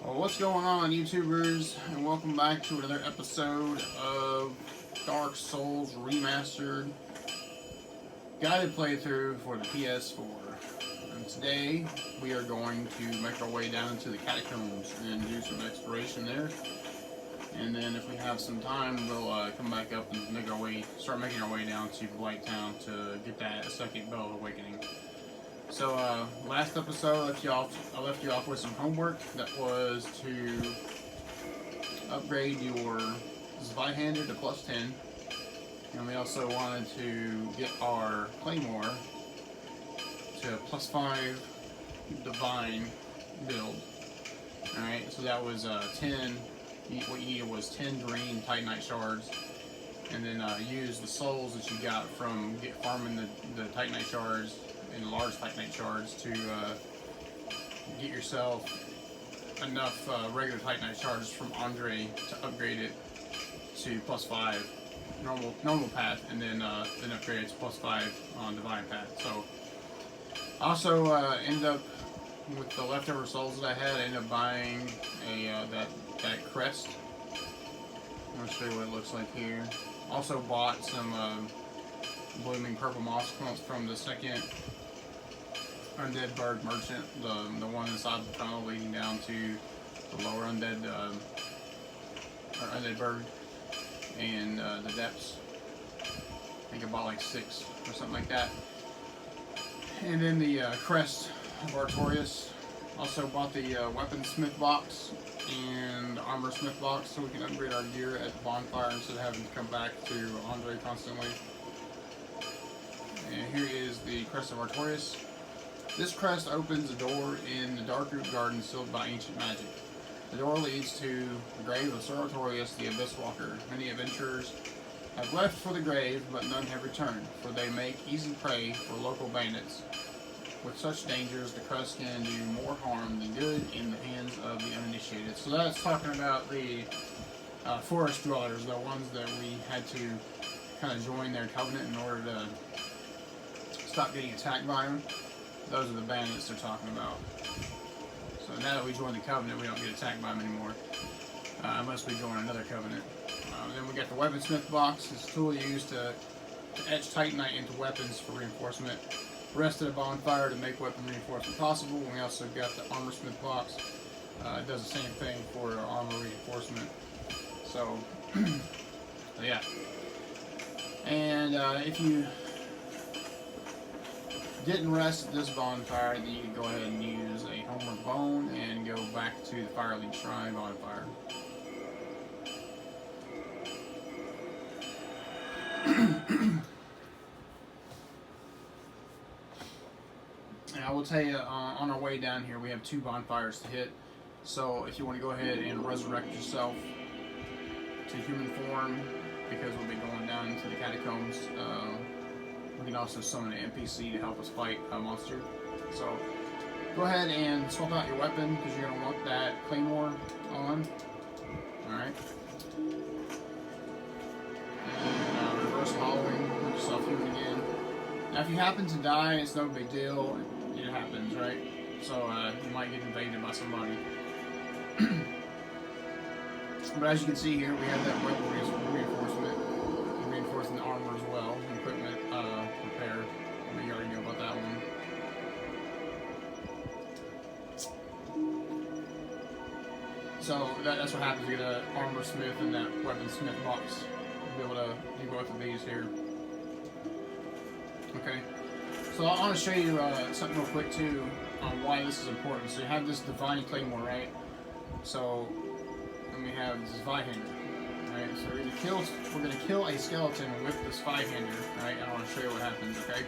Well, what's going on, YouTubers, and welcome back to another episode of Dark Souls Remastered guided playthrough for the PS4. And today we are going to make our way down into the catacombs and do some exploration there. And then if we have some time, we'll come back up and start making our way down to Blighttown to get that second Bell of Awakening. So last episode I left you off with some homework that was to upgrade your Zweihander to +10, and we also wanted to get our Claymore to +5 Divine build. Alright, so that was 10, what you needed was 10 green Titanite shards, and then use the souls that you got from farming the Titanite shards and large Titanite shards to get yourself enough regular Titanite shards from Andre to upgrade it to +5 normal path, and then upgrade it to +5 on divine path. So also ended up with the leftover souls that I had. I ended up buying that crest. I'm gonna show you what it looks like here. Also bought some blooming purple moss clumps from the second Undead Bird Merchant, the one inside the tunnel leading down to the lower Undead Undead Bird and the depths. I think I bought like 6 or something like that. And then the crest of Artorias. Also bought the weaponsmith box and armor smith box so we can upgrade our gear at the bonfire instead of having to come back to Andre constantly. And here is the crest of Artorias. This crest opens a door in the Darkroot Garden sealed by ancient magic. The door leads to the grave of Sir Artorias, the Abyss Walker. Many adventurers have left for the grave, but none have returned, for they make easy prey for local bandits. With such dangers, the crest can do more harm than good in the hands of the uninitiated. So that's talking about the forest dwellers, the ones that we had to kind of join their covenant in order to stop getting attacked by them. Those are the bandits they're talking about. So now that we joined the covenant, we don't get attacked by them anymore, unless we join another covenant. Then we got the weaponsmith box. It's a tool used to etch Titanite into weapons for reinforcement. Rest of the bonfire to make weapon reinforcement possible. And we also got the armorsmith box. It does the same thing for armor reinforcement. So, yeah. And if you didn't rest at this bonfire, then you can go ahead and use a homework bone and go back to the Fireleaf Shrine bonfire. And I will tell you, on our way down here, we have 2 bonfires to hit. So if you want to go ahead and resurrect yourself to human form, because we'll be going down into the catacombs, we can also summon an NPC to help us fight a monster. So go ahead and swap out your weapon because you're going to want that Claymore on. Alright. And reverse hollowing, make yourself human again. Now if you happen to die, it's no big deal. It happens, right? So you might get invaded by somebody. But as you can see here, we have that weapon reinforcement. Reinforcing the armor as well. Equipment repair. We already know about that one. So that's what happens. You get an armor smith and that weaponsmith box. You'll be able to do both of these here. Okay. So I want to show you something real quick too on why this is important. So you have this divine claymore, right? So then we have this Zweihander. Right, so we're gonna kill a skeleton with this Zweihander, right? I want to show you what happens, okay?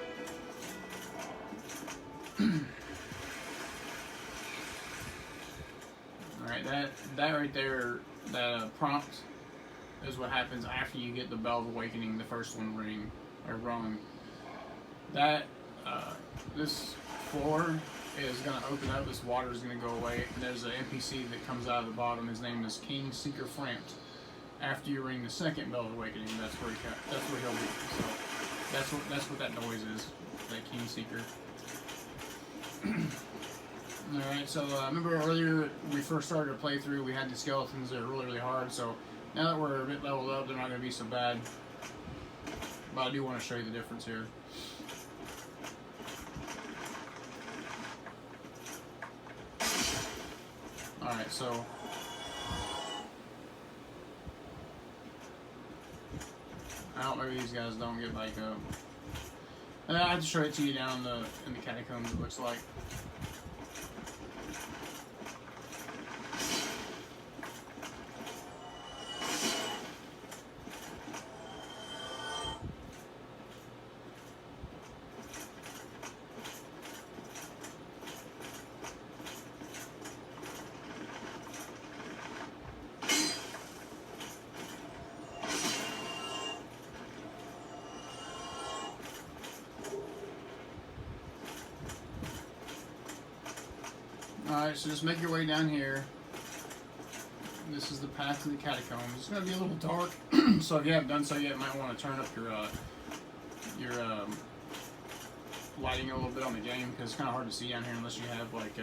Alright, that right there, that prompt is what happens after you get the Bell of Awakening, the first one rung. That this floor is gonna open up, this water is gonna go away, and there's an NPC that comes out of the bottom. His name is King Seeker Frampt. After you ring the second Bell of Awakening, that's where he'll be. So that's what that noise is, that King Seeker. Alright, so remember earlier we first started a playthrough, we had the skeletons that are really, really hard, so now that we're a bit leveled up, they're not going to be so bad. But I do want to show you the difference here. Alright, so I don't know, maybe these guys don't get back up. I have to show it to you down in the catacombs, it looks like. Alright, so just make your way down here. This is the path to the catacombs. It's going to be a little dark, so if you haven't done so yet, you might want to turn up your lighting a little bit on the game, because it's kind of hard to see down here unless you have like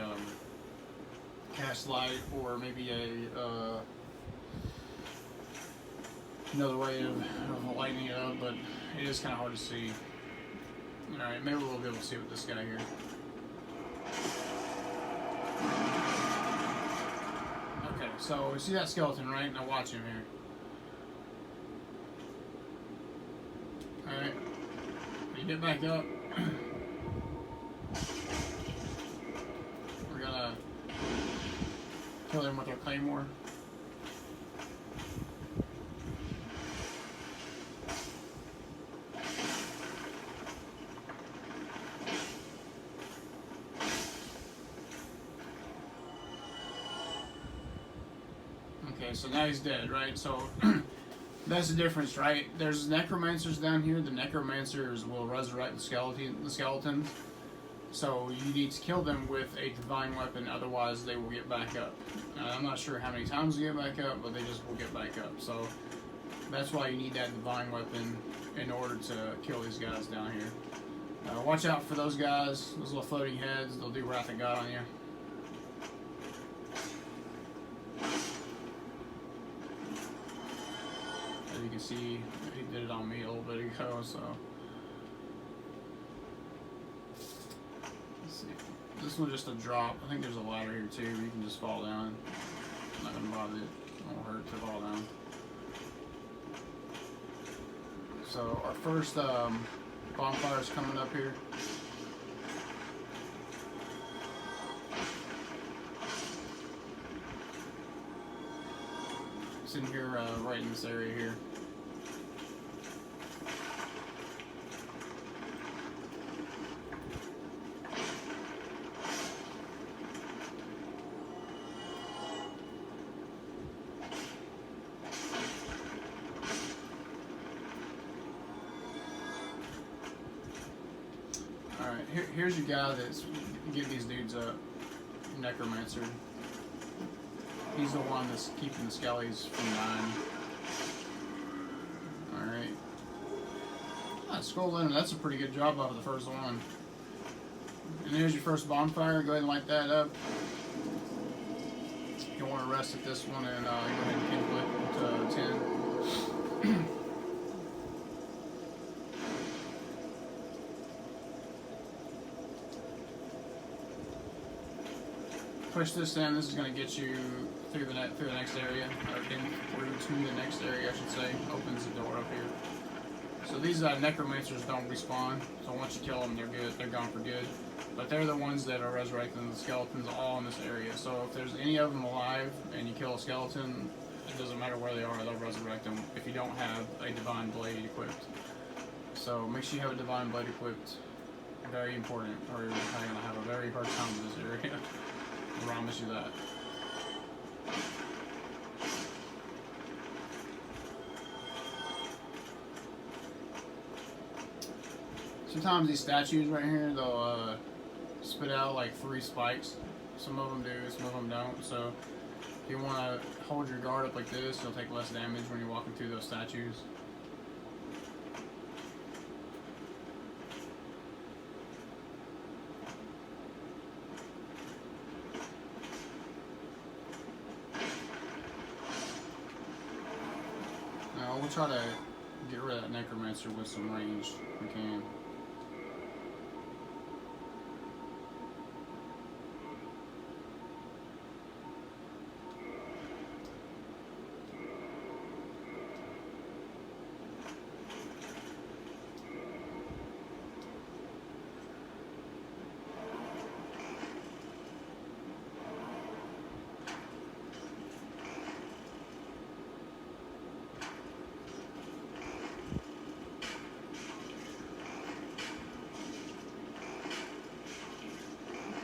cast light or maybe a another way of lighting it up, but it is kind of hard to see. Alright, maybe we'll be able to see with this guy here. Okay, so we see that skeleton, right? Now watch him here. Alright. When you get back up, we're gonna kill him with our claymore. Okay, so now he's dead, right? So that's the difference, right? There's necromancers down here. The necromancers will resurrect the skeletons. So you need to kill them with a divine weapon, otherwise they will get back up. I'm not sure how many times they get back up, but they just will get back up. So that's why you need that divine weapon in order to kill these guys down here. Watch out for those guys, those little floating heads. They'll do Wrath of God on you. As you can see, he did it on me a little bit ago, so. Let's see. This one's just a drop. I think there's a ladder here too. You can just fall down. I'm not gonna bother it. It won't hurt to fall down. So our first bonfire is coming up here. It's in here, right in this area here. Alright, here's your guy that's getting these dudes up. Necromancer. He's the one that's keeping the skellies from dying. Alright. Skull in, that's a pretty good job off of the first one. And here's your first bonfire. Go ahead and light that up. You want to rest at this one and go ahead and kindle it to 10. Push this in. This is going to get you through the next area, or through to the next area, I should say. Opens the door up here. So these necromancers don't respawn. So once you kill them, they're good. They're gone for good. But they're the ones that are resurrecting the skeletons all in this area. So if there's any of them alive and you kill a skeleton, it doesn't matter where they are. They'll resurrect them if you don't have a divine blade equipped. So make sure you have a divine blade equipped. Very important, or you're probably going to have a very hard time in this area. I promise you that. Sometimes these statues right here, they'll spit out like 3 spikes. Some of them do, some of them don't. So if you want to hold your guard up like this, you'll take less damage when you're walking through those statues. we'll try to get rid of that necromancer with some range if we can.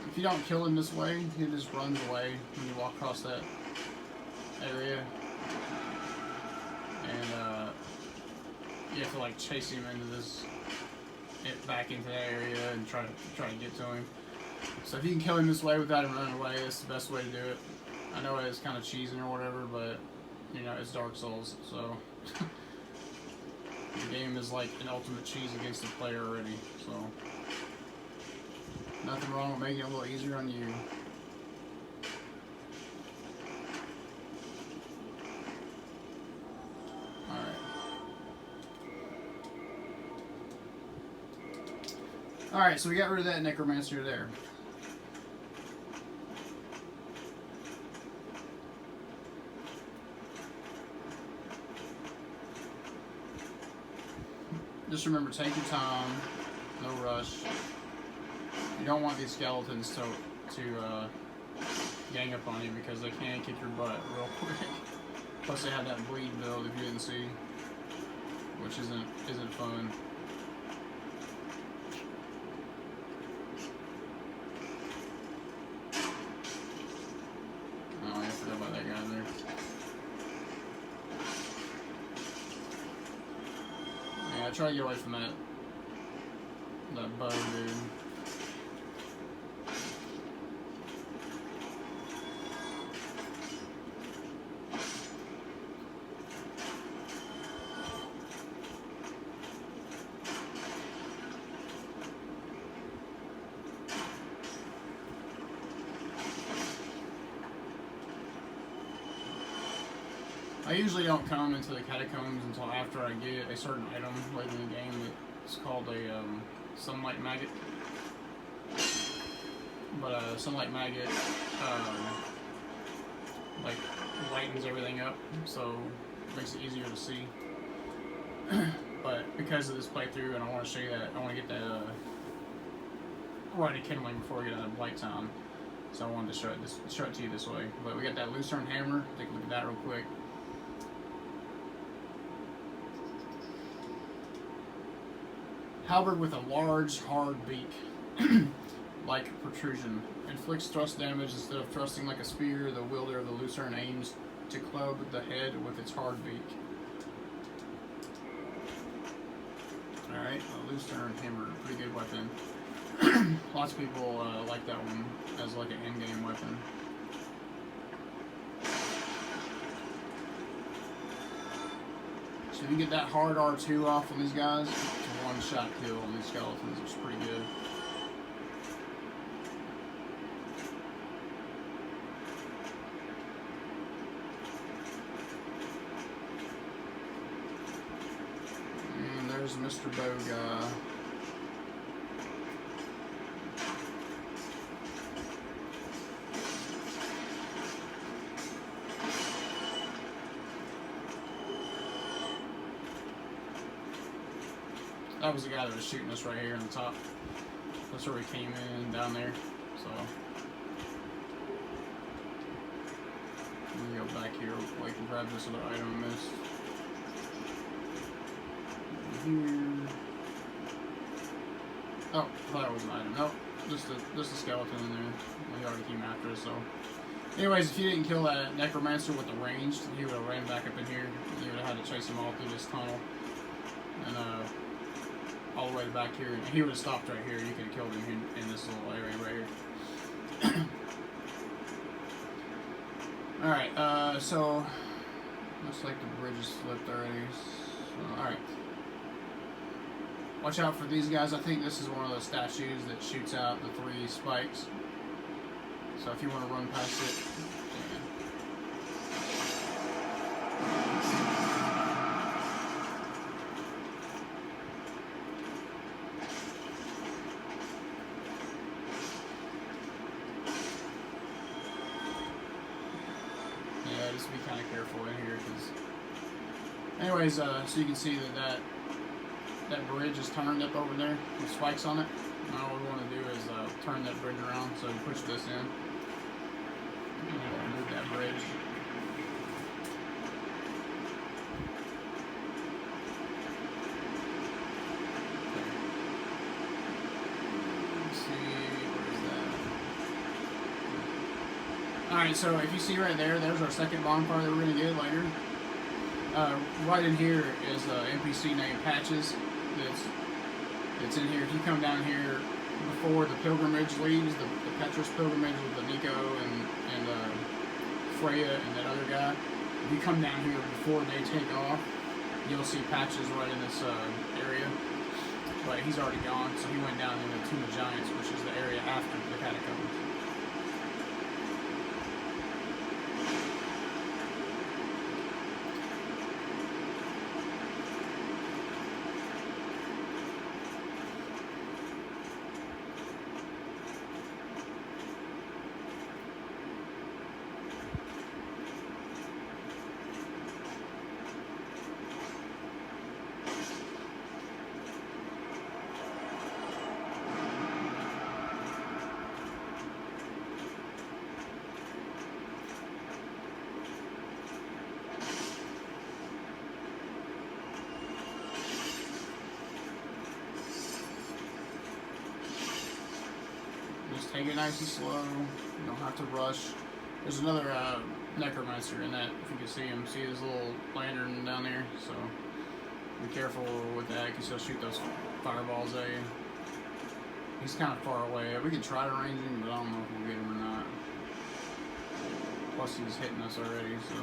If you don't kill him this way, he just runs away when you walk across that area. And you have to like chase him into back into that area and try to get to him. So if you can kill him this way without him running away, that's the best way to do it. I know it's kind of cheesy or whatever, but you know, it's Dark Souls, so the game is like an ultimate cheese against the player already, so nothing wrong with making it a little easier on you. Alright, so we got rid of that necromancer there. Just remember, take your time, no rush. You don't want these skeletons to gang up on you because they can kick your butt real quick. Plus they have that bleed build if you didn't see, which isn't fun. Oh, I forgot about that guy there. Yeah, try to get away from that bow dude. I usually don't come into the catacombs until after I get a certain item late in the game that's called a sunlight maggot. But sunlight maggot like lightens everything up, so it makes it easier to see. But because of this playthrough, and I want to show you that, I want to get that right at kindling before we get out of light time. So I wanted to show it to you this way. But we got that Lucerne hammer. Take a look at that real quick. Halberd with a large, hard beak, like protrusion. Inflicts thrust damage instead of thrusting like a spear. The wielder of the Lucerne aims to club the head with its hard beak. Alright, the Lucerne hammer, pretty good weapon. Lots of people like that one as like an in-game weapon. So if you get that hard R2 off on these guys, it's a one-shot kill on these skeletons, which is pretty good. And there's Mr. Bow guy. That was the guy that was shooting us right here on the top. That's where we came in, down there. So, let me go back here real quick and grab this other item I missed. Here. Oh, I thought it was an item. Nope, just a skeleton in there. He already came after us, so. Anyways, if you didn't kill that necromancer with the ranged, he would have ran back up in here. You would have had to chase him all through this tunnel. And, all the way back here, and he would have stopped right here. You could have killed him in this little area right here. Alright, so looks like the bridge is flipped already. So, alright. Watch out for these guys. I think this is one of those statues that shoots out the 3 spikes. So if you want to run past it, just be kind of careful in here, because... Anyways, so you can see that bridge is turned up over there with spikes on it. Now all we want to do is turn that bridge around, so push this in. Move that bridge. Alright, so if you see right there, there's our second bonfire that we're going to get later. Right in here is an NPC named Patches that's in here. If you come down here before the pilgrimage leaves, the Petrus pilgrimage with the Nico and Freya and that other guy, if you come down here before they take off, you'll see Patches right in this area. But he's already gone, so he went down in the Tomb of Giants, which is the area after the catacombs. Just take it nice and slow. You don't have to rush. There's another necromancer in that. If you can see him, see his little lantern down there. So be careful with that, because he'll shoot those fireballs at you. He's kind of far away. We could try to range him, but I don't know if we'll get him or not. Plus he's hitting us already, so.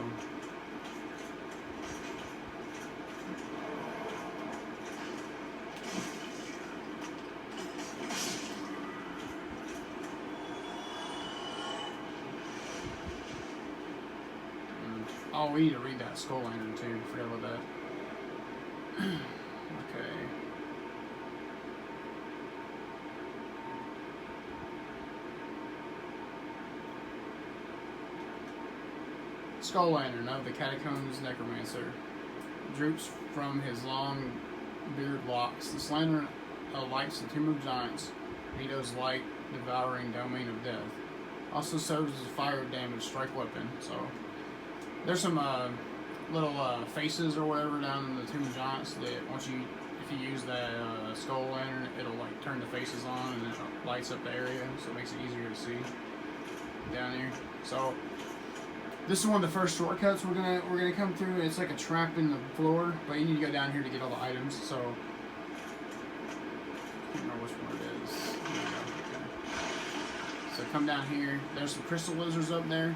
Oh, we need to read that skull lantern too. Forgot about that. Okay. Skull lantern of the catacombs necromancer droops from his long beard locks. This lantern lights the Tomb of Giants, Nito's light devouring domain of death. Also serves as a fire damage strike weapon. So. There's some little faces or whatever down in the Tomb of Giants that if you use that skull lantern, it'll like turn the faces on and it lights up the area, so it makes it easier to see down here. So this is one of the first shortcuts we're gonna come through. It's like a trap in the floor, but you need to go down here to get all the items. So I can't remember which one it is. Okay. So come down here. There's some crystal lizards up there.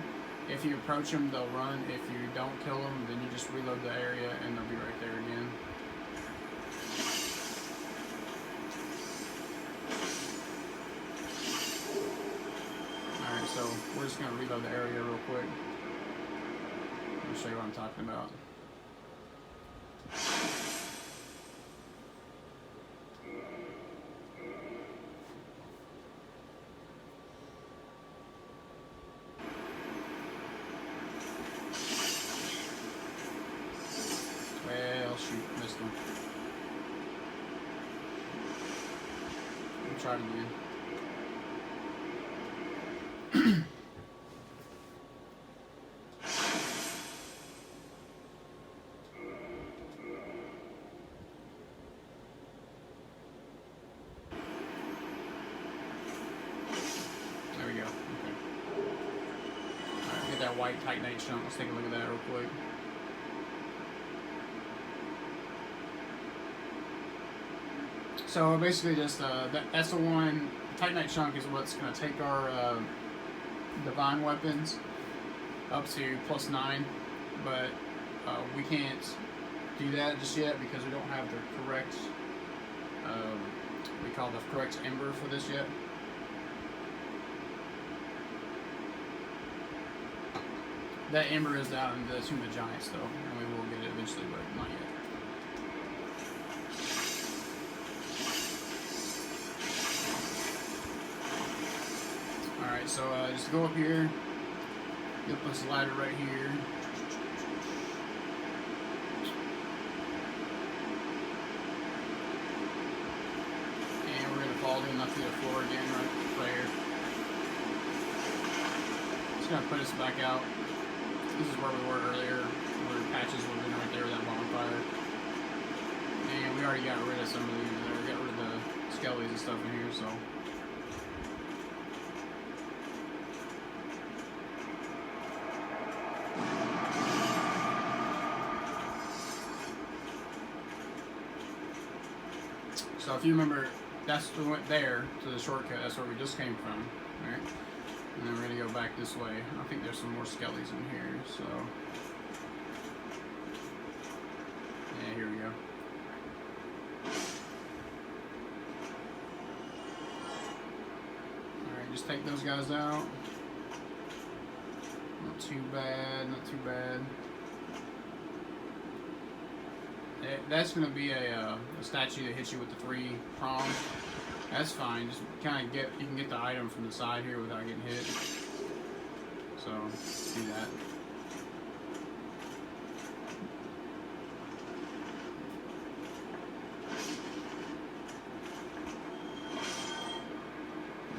If you approach them, they'll run. If you don't kill them, then you just reload the area and they'll be right there again. Alright, so we're just going to reload the area real quick. Let me show you what I'm talking about. Shoot, missed him. I'll try it again. There we go. Okay. Alright, get that white Titanite chunk. Let's take a look at that real quick. So basically, just that's the one. Titanite chunk is what's going to take our divine weapons up to +9, but we can't do that just yet because we don't have the correct. We call the correct ember for this yet. That ember is out in the Tomb of Giants, though, and we will get it eventually, but not yet. Alright, so just go up here, you'll put this ladder right here, probably enough through the floor again right there. Just gonna put us back out. This is where we were earlier, where patches would have been right there with that bonfire. And we already got rid of some of these there. We got rid of the skellies and stuff in here, so. So if you remember, we went there to the shortcut. That's where we just came from, right? And then we're gonna go back this way. I think there's some more skellies in here, so. Yeah, here we go. Alright, just take those guys out. Not too bad, not too bad. That's going to be a statue that hits you with the 3 prongs. That's fine. Just kind of you can get the item from the side here without getting hit. So, do that.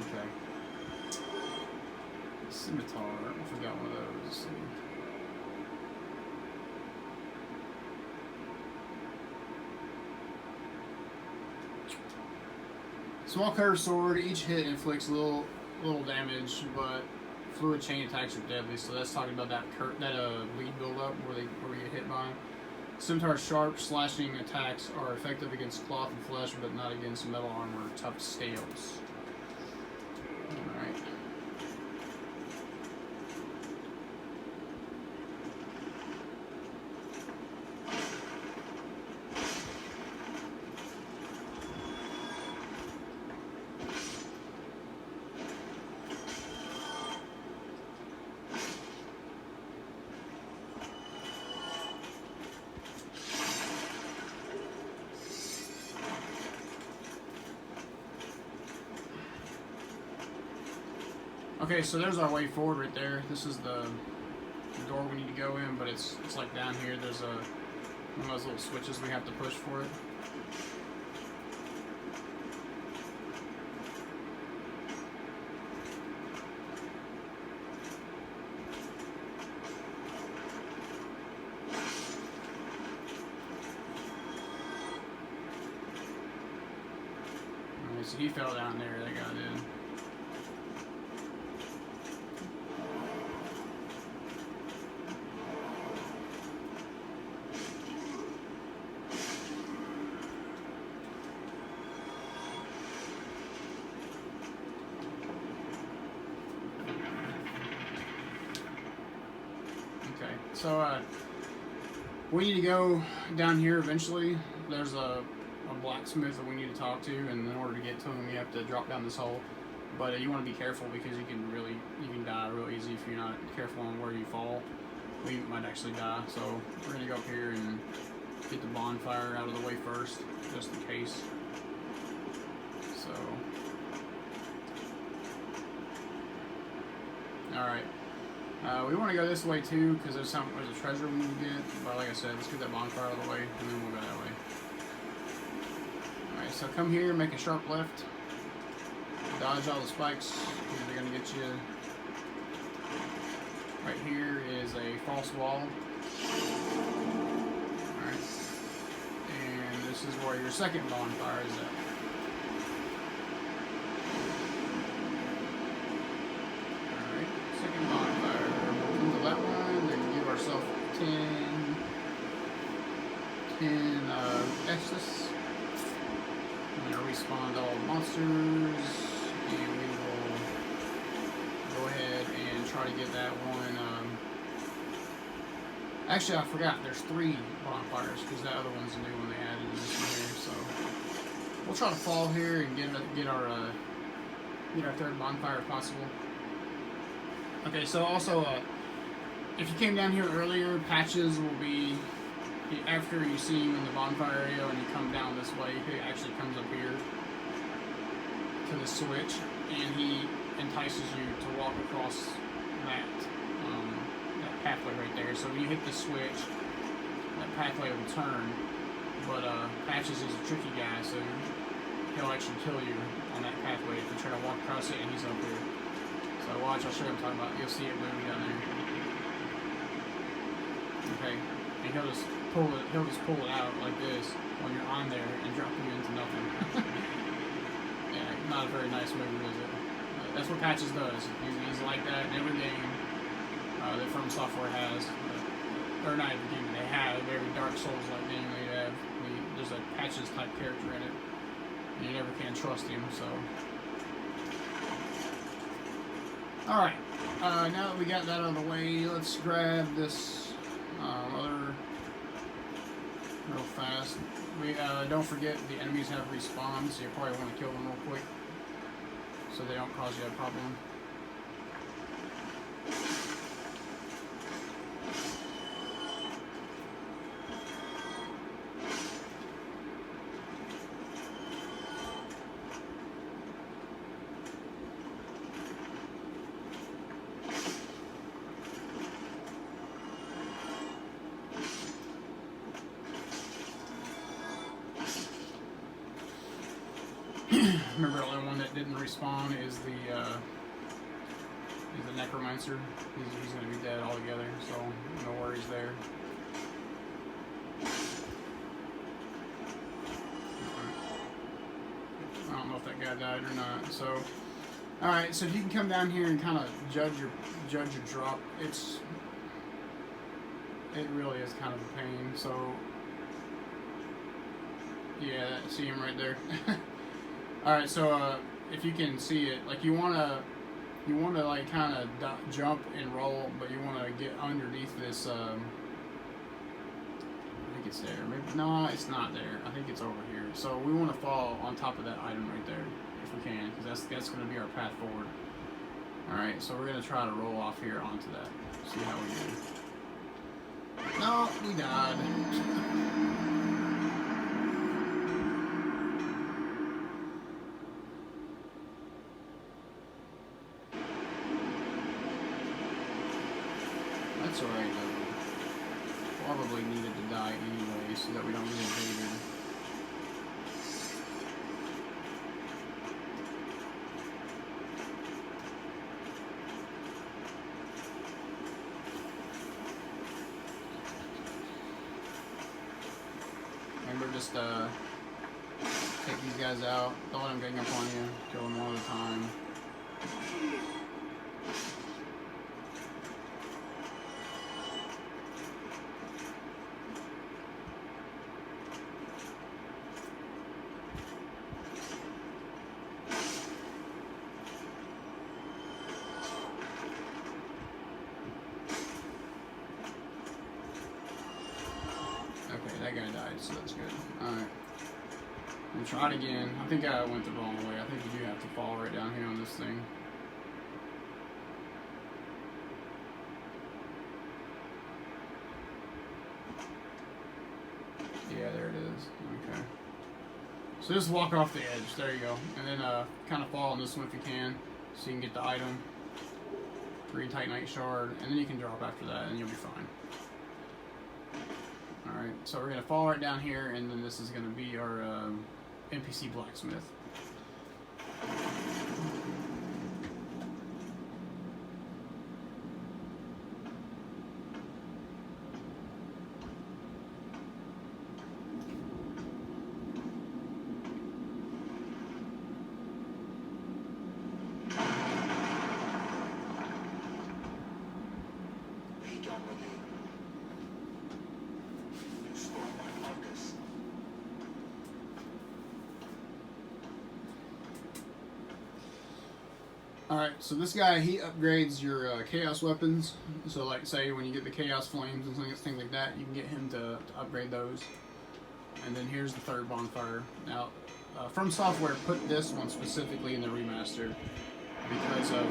Okay. Scimitar. I forgot one of those. Let's see. Small curved sword. Each hit inflicts little damage, but fluid chain attacks are deadly. So that's talking about that bleed buildup where we get hit by. Scimitar's sharp slashing attacks are effective against cloth and flesh, but not against metal armor or tough scales. All right. Okay, so there's our way forward right there. This is the door we need to go in, but it's like down here. There's one of those little switches we have to push for it. Alright, so he fell down there. That got in. So, we need to go down here eventually. There's a blacksmith that we need to talk to, and in order to get to him, you have to drop down this hole. But you want to be careful because you can die real easy if you're not careful on where you fall. We might actually die. So we're gonna go up here and get the bonfire out of the way first, just in case. So, all right. We want to go this way too, because there's a treasure we need to get. But like I said, let's get that bonfire out of the way, and then we'll go that way. Alright, so come here, make a sharp left. Dodge all the spikes, because they're going to get you. Right here is a false wall. Alright. And this is where your second bonfire is at. Second bonfire. We'll come to that one, then give ourselves 10 Exodus. And then respawn all the monsters. And we will go ahead and try to get that one. Actually, I forgot. There's 3 bonfires because that other one's a new one they added in this one here. So we'll try to fall here and get our third bonfire if possible. Okay, so also, if you came down here earlier, patches will be, after you see him in the bonfire area and you come down this way, he actually comes up here to the switch, and he entices you to walk across that pathway right there. So when you hit the switch, that pathway will turn, but Patches is a tricky guy, so he'll actually kill you on that pathway if you try to walk across it and he's up here. So watch, I'll show you what I'm talking about. You'll see it moving down there. Okay, and he'll just pull it out like this when you're on there and drop you into nothing. Yeah, not a very nice move, is it? That's what Patches does. He's like that in every game that From Software has. Or not every game they have. Every Dark Souls-like game they have. There's a Patches type character in it. You never can trust him, so. Alright, now that we got that out of the way, let's grab this other real fast. We don't forget the enemies have respawn, so you probably want to kill them real quick so they don't cause you a problem. Remember, the only one that didn't respawn is the Necromancer. He's going to be dead altogether, so no worries there. I don't know if that guy died or not. So, all right. So if you can come down here and kind of judge your drop, it really is kind of a pain. So, yeah, see him right there. Alright, so if you can see it, like you wanna like kind of jump and roll, but you wanna get underneath this. I think it's there. Maybe no, it's not there. I think it's over here. So we want to fall on top of that item right there if we can, because that's gonna be our path forward. All right, so we're gonna try to roll off here onto that. See how we do. No, we died. That's alright though. Probably needed to die anyway so that we don't get invaded. Remember, just take these guys out. Don't let them gang up on you. Kill them one at a time. That guy died, so that's good. Alright. And try it again. I think I went the wrong way. I think you do have to fall right down here on this thing. Yeah, there it is. Okay. So just walk off the edge. There you go. And then kind of fall on this one if you can, so you can get the item. 3 Titanite shard, and then you can drop after that, and you'll be fine. Alright, so we're going to fall right down here, and then this is going to be our NPC blacksmith. Alright, so this guy, he upgrades your chaos weapons. So like say when you get the chaos flames and things like that, you can get him to upgrade those. And then here's the third bonfire. Now, From Software put this one specifically in the remaster because of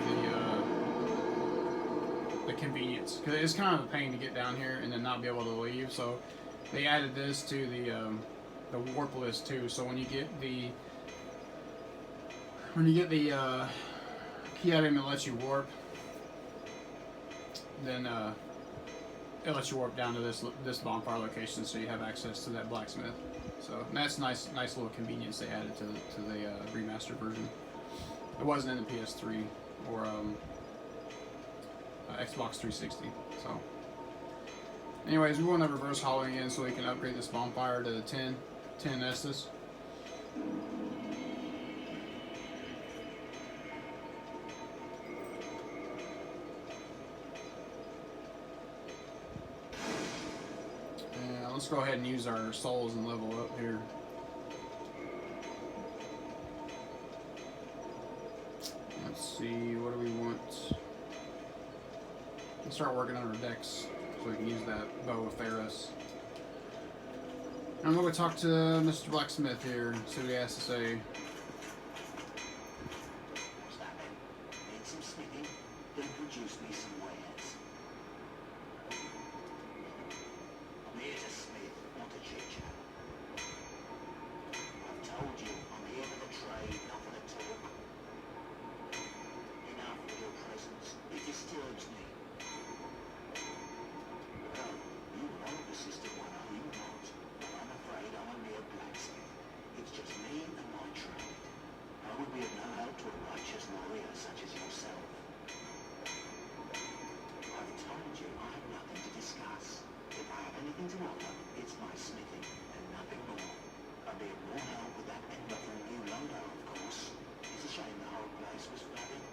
the convenience. Because it's kind of a pain to get down here and then not be able to leave. So they added this to the warp list too. So when you get the key item that lets you warp, then it lets you warp down to this bonfire location, so you have access to that blacksmith. So that's nice little convenience they added to the remastered version. It wasn't in the PS3 or Xbox 360. So, anyways, we want to reverse hollow again so we can upgrade this bonfire to the 10 Estus. Let's go ahead and use our souls and level up here. Let's see, what do we want? Let's start working on our decks so we can use that bow of Theros. I'm going to talk to Mr. Blacksmith here and see what he has to say. What's that then? Need some smithing? Then produce me some wares. I'm here to smith, not to chit-chat. I've told you, I'm here for the trade, not for the talk. Enough with your presence. It disturbs me. Well, you know the system well, are you not? Well, I'm afraid I'm a mere blacksmith. It's just me and my trade. I would be of no help to a righteous warrior such as yourself. I've told you I have nothing to discuss. If I have anything to offer, it's my smithing, and nothing more. I'd be of more help with that ember from New Londo, of course. It's a shame the whole place was flooded.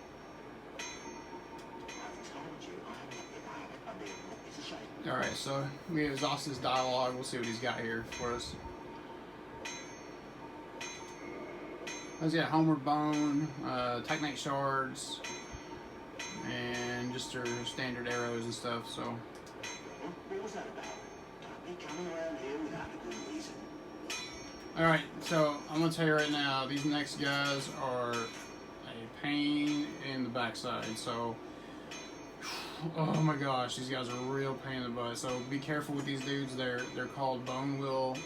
I've told you I am not, if I have it, I'd be of more. It's a shame. Alright, so we exhausted his dialogue. We'll see what he's got here for us. He's got Homeward Bone, Titanite Shards, and just her standard arrows and stuff, so. What was that about? Don't be coming around here without a good reason. Alright, so I'm going to tell you right now, these next guys are a pain in the backside, so. Oh my gosh, these guys are a real pain in the butt, so be careful with these dudes. They're called Bone Will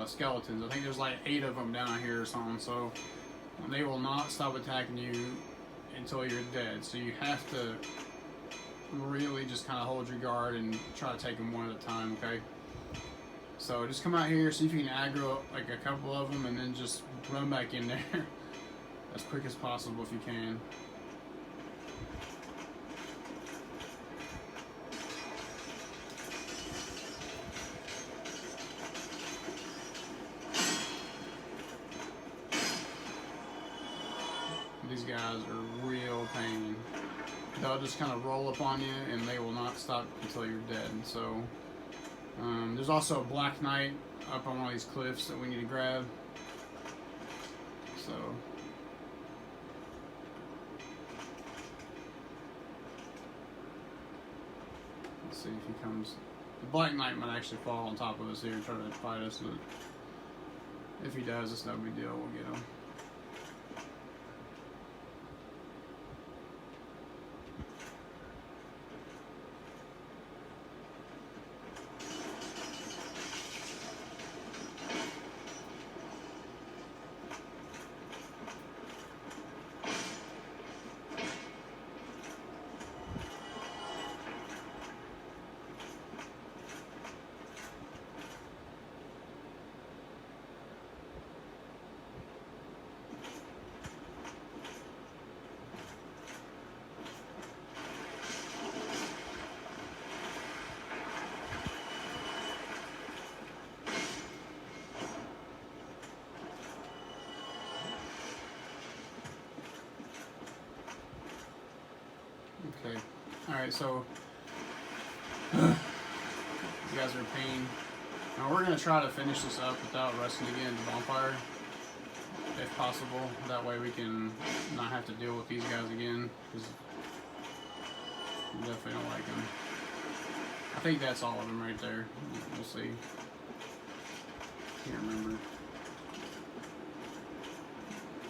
skeletons. I think there's like 8 of them down here or something, so they will not stop attacking you until you're dead. So you have to really just kind of hold your guard and try to take them one at a time, okay? So just come out here, see if you can aggro like a couple of them, and then just run back in there as quick as possible if you can. These guys are real pain. They'll just kind of roll up on you and they will not stop until you're dead. So there's also a Black Knight up on one of these cliffs that we need to grab. So let's see if he comes. The Black Knight might actually fall on top of us here and try to fight us, but if he does, it's no big deal. We'll get him. Okay. Alright, so you guys are in pain. Now we're going to try to finish this up without resting again in the bonfire, if possible. That way we can not have to deal with these guys again, because we definitely don't like them. I think that's all of them right there. We'll see. Can't remember.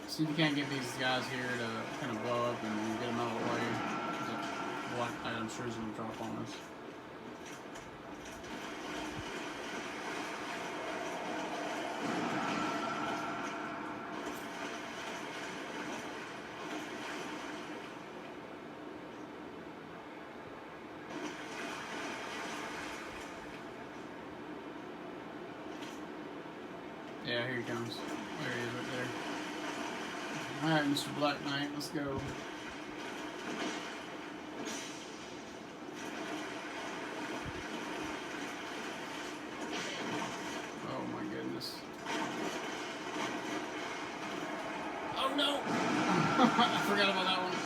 See if you can't get these guys here to kind of blow up and get them out of the way. The Black Knight, I'm sure, is going to drop on us. Yeah, here he comes. There he is right there. Alright, Mr. Black Knight, let's go. Oh my goodness. Oh no! I forgot about that one.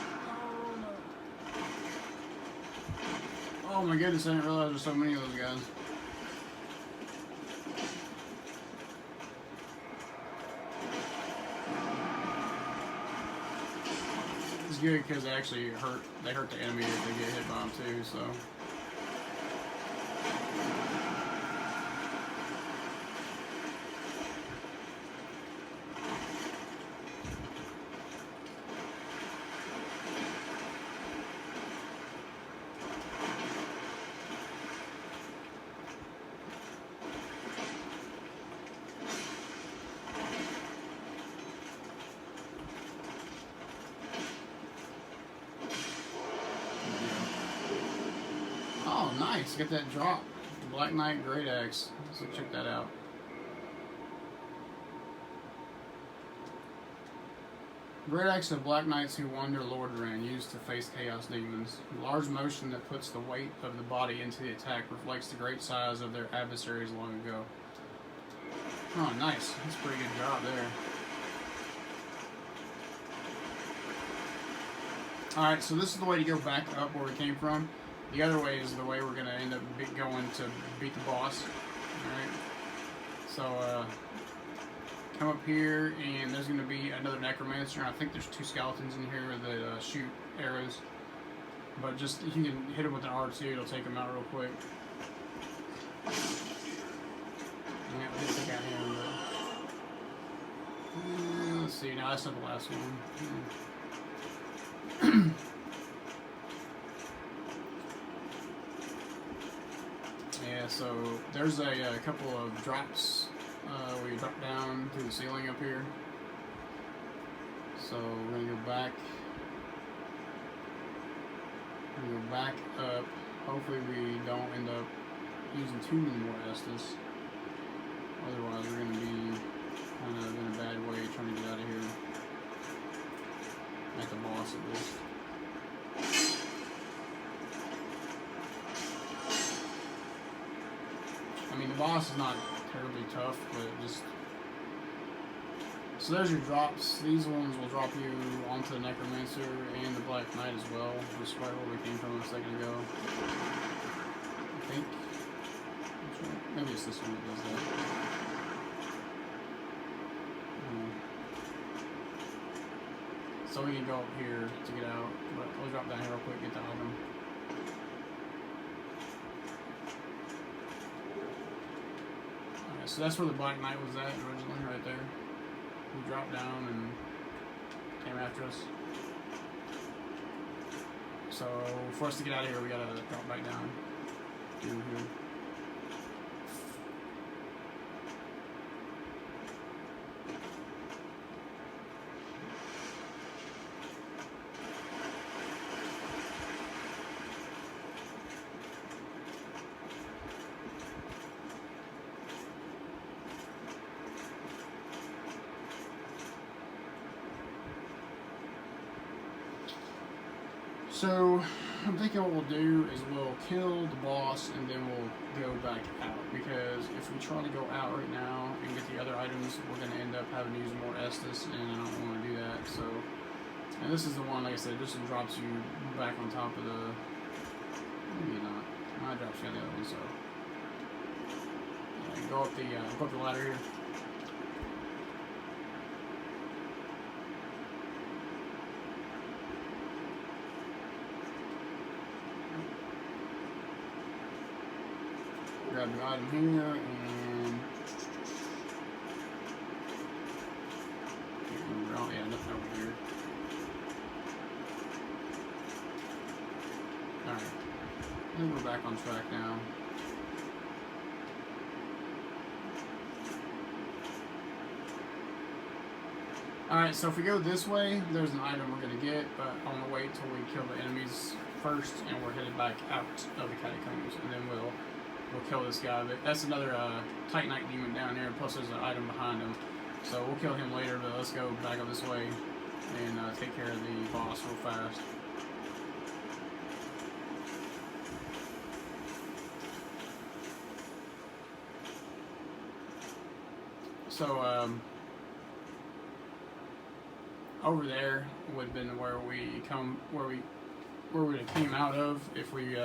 Oh no. Oh my goodness, I didn't realize there's so many of those guys. It's good because they actually hurt the enemy if they get hit by them too, so. Oh, nice. Get that drop. The Black Knight Great Axe. So check that out. Great Axe of Black Knights who wander Lordaeron, used to face Chaos Demons. Large motion that puts the weight of the body into the attack reflects the great size of their adversaries long ago. Oh, nice. That's a pretty good job there. Alright, so this is the way to go back up where we came from. The other way is the way we're going to end up going to beat the boss. Alright. So, come up here, and there's going to be another Necromancer. I think there's 2 skeletons in here that shoot arrows. But just, you can hit them with an R2, it'll take them out real quick. Yeah, I didn't take out him, but... let's see, now that's not the last one. Yeah, so there's a couple of drops where you drop down through the ceiling up here. So we're gonna go back. We're gonna go back up. Hopefully we don't end up using too many more Estus. Otherwise we're gonna be kind of in a bad way trying to get out of here. At the boss at least. I mean, the boss is not terribly tough, but just... So there's your drops. These ones will drop you onto the Necromancer and the Black Knight as well, which is right where we came from a second ago. I think. Maybe it's this one that does that. So we can go up here to get out, but we'll drop down here real quick, get the item. Alright, so that's where the Black Knight was at originally, right there. We dropped down and came after us. So for us to get out of here, we gotta drop back down through here. So, I'm thinking what we'll do is we'll kill the boss and then we'll go back out, because if we try to go out right now and get the other items, we're going to end up having to use more Estus, and I don't want to do that. So, and this is the one, like I said, this one drops you back on top of the, maybe not, I drops you on the other one, so, yeah, go up the ladder here. Grab the item here and yeah, nothing over here. Alright. I think we're back on track now. Alright, so if we go this way, there's an item we're going to get, but I want to wait till we kill the enemies first and we're headed back out of the catacombs, and then we'll we'll kill this guy. But that's another Titanite demon down here. Plus, there's an item behind him. So we'll kill him later. But let's go back up this way and take care of the boss real fast. So over there would have been where we would have came out of if we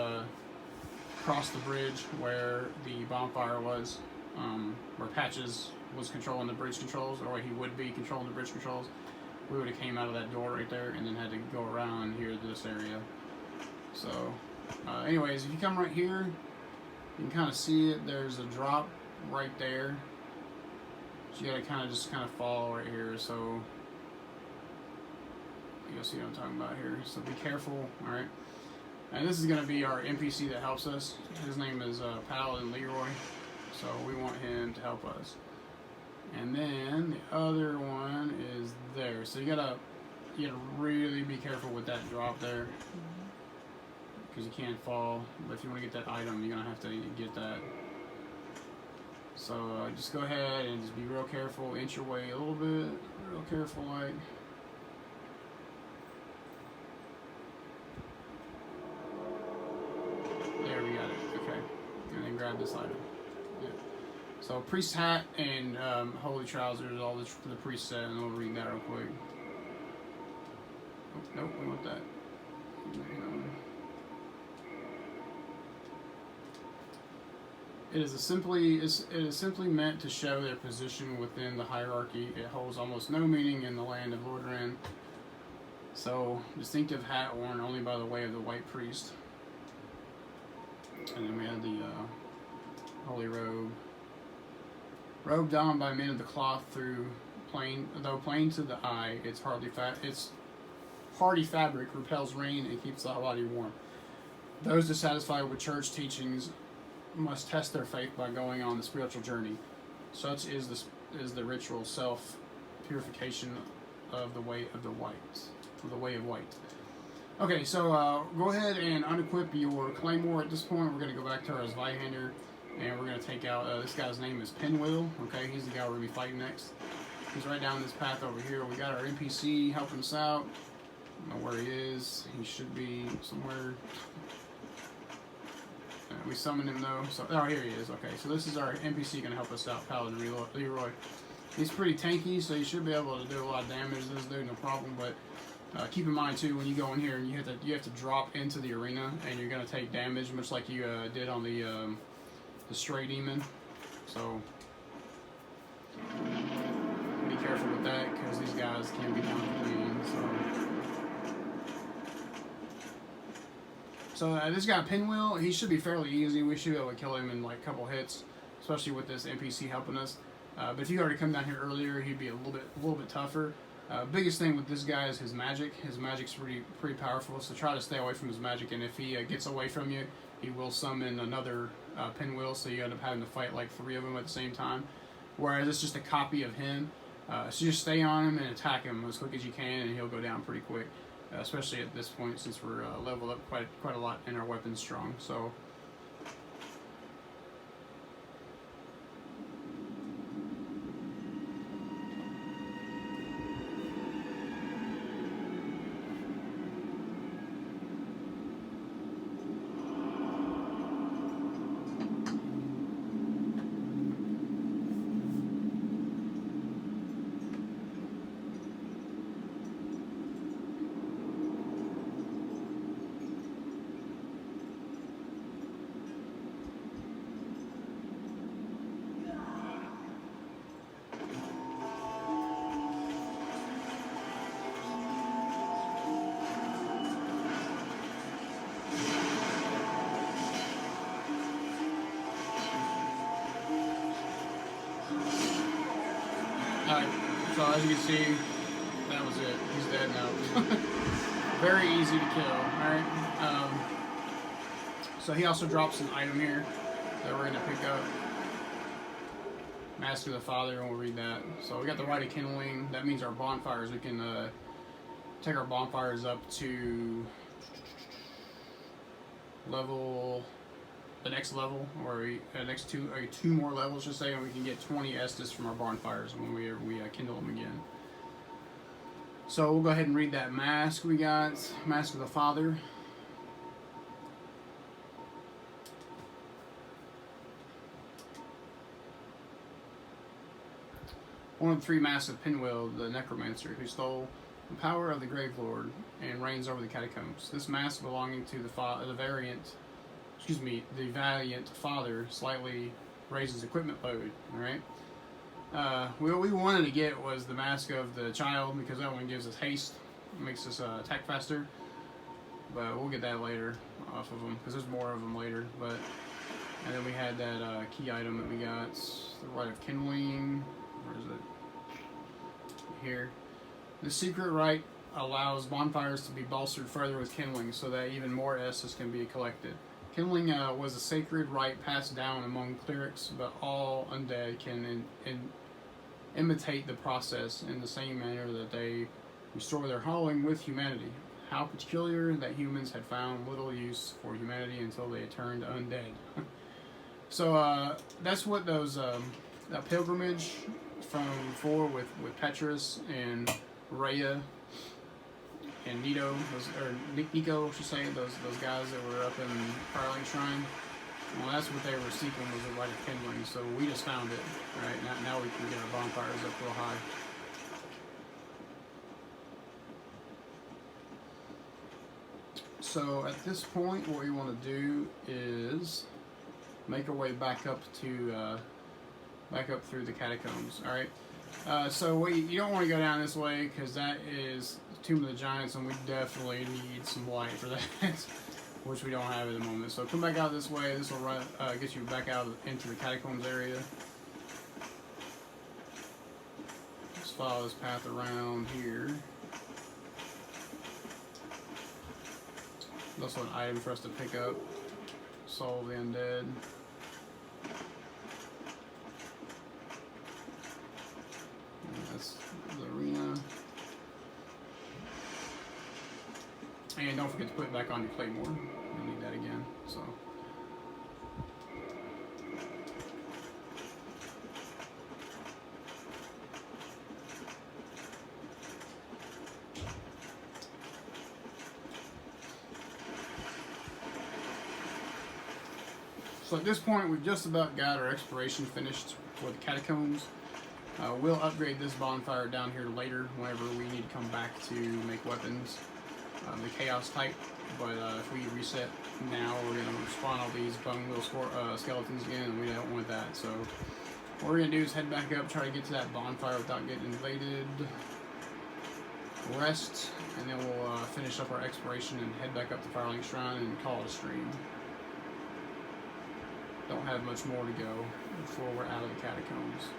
crossed the bridge where the bonfire was, where Patches was controlling the bridge controls, or he would be controlling the bridge controls. We would have came out of that door right there and then had to go around here to this area. So anyways, if you come right here, you can kind of see it. There's a drop right there. So you gotta kind of fall right here. So you'll see what I'm talking about here. So be careful, all right? And this is gonna be our NPC that helps us. His name is Paladin Leroy. So we want him to help us. And then the other one is there. So you gotta really be careful with that drop there, because you can't fall. But if you want to get that item, you're gonna have to get that. So just go ahead and just be real careful. Inch your way a little bit, real careful, like. There, we got it. Okay, and then grab this item. Yeah. So priest hat and holy trousers, all this for the priest set, and we'll read that real quick. Oh, nope, we want that. It is simply meant to show their position within the hierarchy. It holds almost no meaning in the land of Lordran. So, distinctive hat worn only by the way of the white priest. And then we have the holy robe. Robe donned by men of the cloth though plain to the eye, its hardy fabric repels rain and keeps the body warm. Those dissatisfied with church teachings must test their faith by going on the spiritual journey. Such is the ritual self-purification of the way of the white. The way of white. Okay, so go ahead and unequip your claymore at this point. We're going to go back to our Zweihander, and we're going to take out, this guy's name is Pinwheel. Okay, he's the guy we're going to be fighting next. He's right down this path over here. We got our NPC helping us out. I don't know where he is. He should be somewhere. We summoned him though. So, oh, here he is. Okay, so this is our NPC going to help us out, Paladin Leroy. He's pretty tanky, so you should be able to do a lot of damage to this dude, no problem. But keep in mind too, when you go in here and you have to drop into the arena, and you're going to take damage, much like you did on the stray demon. So be careful with that, because these guys can be down clean. So this guy Pinwheel, he should be fairly easy. We should be able to kill him in like a couple hits, especially with this NPC helping us. But if you already come down here earlier, he'd be a little bit tougher. Biggest thing with this guy is his magic. His magic's pretty powerful, so try to stay away from his magic. And if he gets away from you, he will summon another Pinwheel, so you end up having to fight like 3 of them at the same time. Whereas it's just a copy of him. So just stay on him and attack him as quick as you can, and he'll go down pretty quick. Especially at this point, since we're leveled up quite a lot and our weapon's strong. So. Alright, so as you can see, that was it. He's dead now. Very easy to kill, alright? So he also drops an item here that we're going to pick up. Mask of the Father, and we'll read that. So we got the Rite of Kindling. That means our bonfires. We can take our bonfires up to level the next level, or next two more levels, just say, and we can get 20 Estus from our bonfires when we kindle them again. So we'll go ahead and read that mask we got. Mask of the Father. One of the three masks of Pinwheel, the necromancer, who stole the power of the Grave Lord and reigns over the catacombs. This mask, belonging to the valiant father, slightly raises equipment load. All right. What we wanted to get was the mask of the child, because that one gives us haste, makes us attack faster. But we'll get that later off of them, because there's more of them later. And then we had that key item that we got, the Rite of Kindling. Where is it? Here. The secret rite allows bonfires to be bolstered further with kindling, so that even more Estus can be collected. Kindling was a sacred rite passed down among clerics, but all undead can imitate the process in the same manner that they restore their howling with humanity. How peculiar that humans had found little use for humanity until they turned undead. So that's what those that pilgrimage from before with Petrus and Rhea and Nico, I should say, those guys that were up in Firelink Shrine. Well, that's what they were seeking, was the Rite of Kindling. So we just found it. Right now we can get our bonfires up real high. So at this point, what we want to do is make our way back up to through the catacombs. All right. So you don't want to go down this way, because that is Tomb of the Giants, and we definitely need some light for that, which we don't have at the moment. So come back out this way. This will get you back out into the catacombs area. Just follow this path around here. There's also an item for us to pick up. Soul of the Undead. That's the arena. And don't forget to put it back on your Claymore. You need that again. So. So at this point, we've just about got our exploration finished for the catacombs. We'll upgrade this bonfire down here later whenever we need to come back to make weapons, the chaos type. But if we reset now, we're going to spawn all these bone wheel skeletons again, and we don't want that. So what we're going to do is head back up, try to get to that bonfire without getting invaded, rest, and then we'll finish up our exploration and head back up to Firelink Shrine and call it a stream. Don't have much more to go before we're out of the catacombs.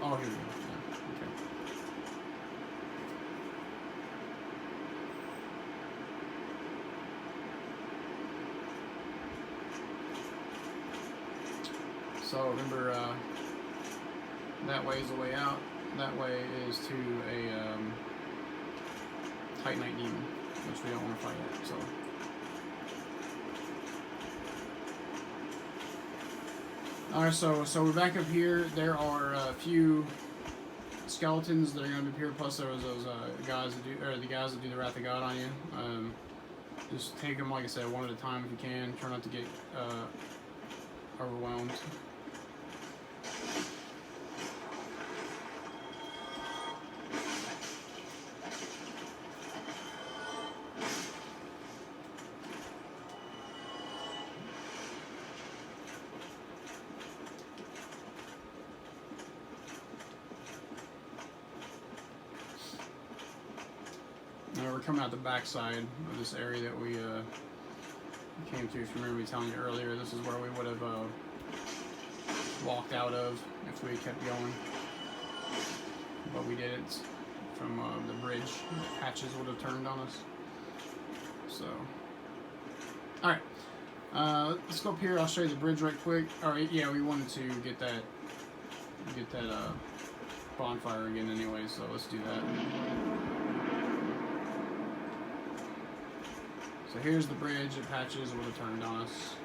Oh, here we go. Yeah, okay. So remember, that way is the way out. That way is to a Titanite demon, which we don't want to fight yet. So. Alright, so we're back up here. There are a few skeletons that are going to appear. Plus, there was those guys that do the Wrath of God on you. Just take them, like I said, one at a time if you can. Try not to get overwhelmed. We're coming out the backside of this area that we came to. If you remember me telling you earlier, this is where we would have walked out of if we kept going. But we didn't. From the bridge, the hatches would have turned on us. So, alright. Let's go up here. I'll show you the bridge right quick. Alright, yeah, we wanted to get that bonfire again anyway, so let's do that. So here's the bridge. It patches would have turned on us.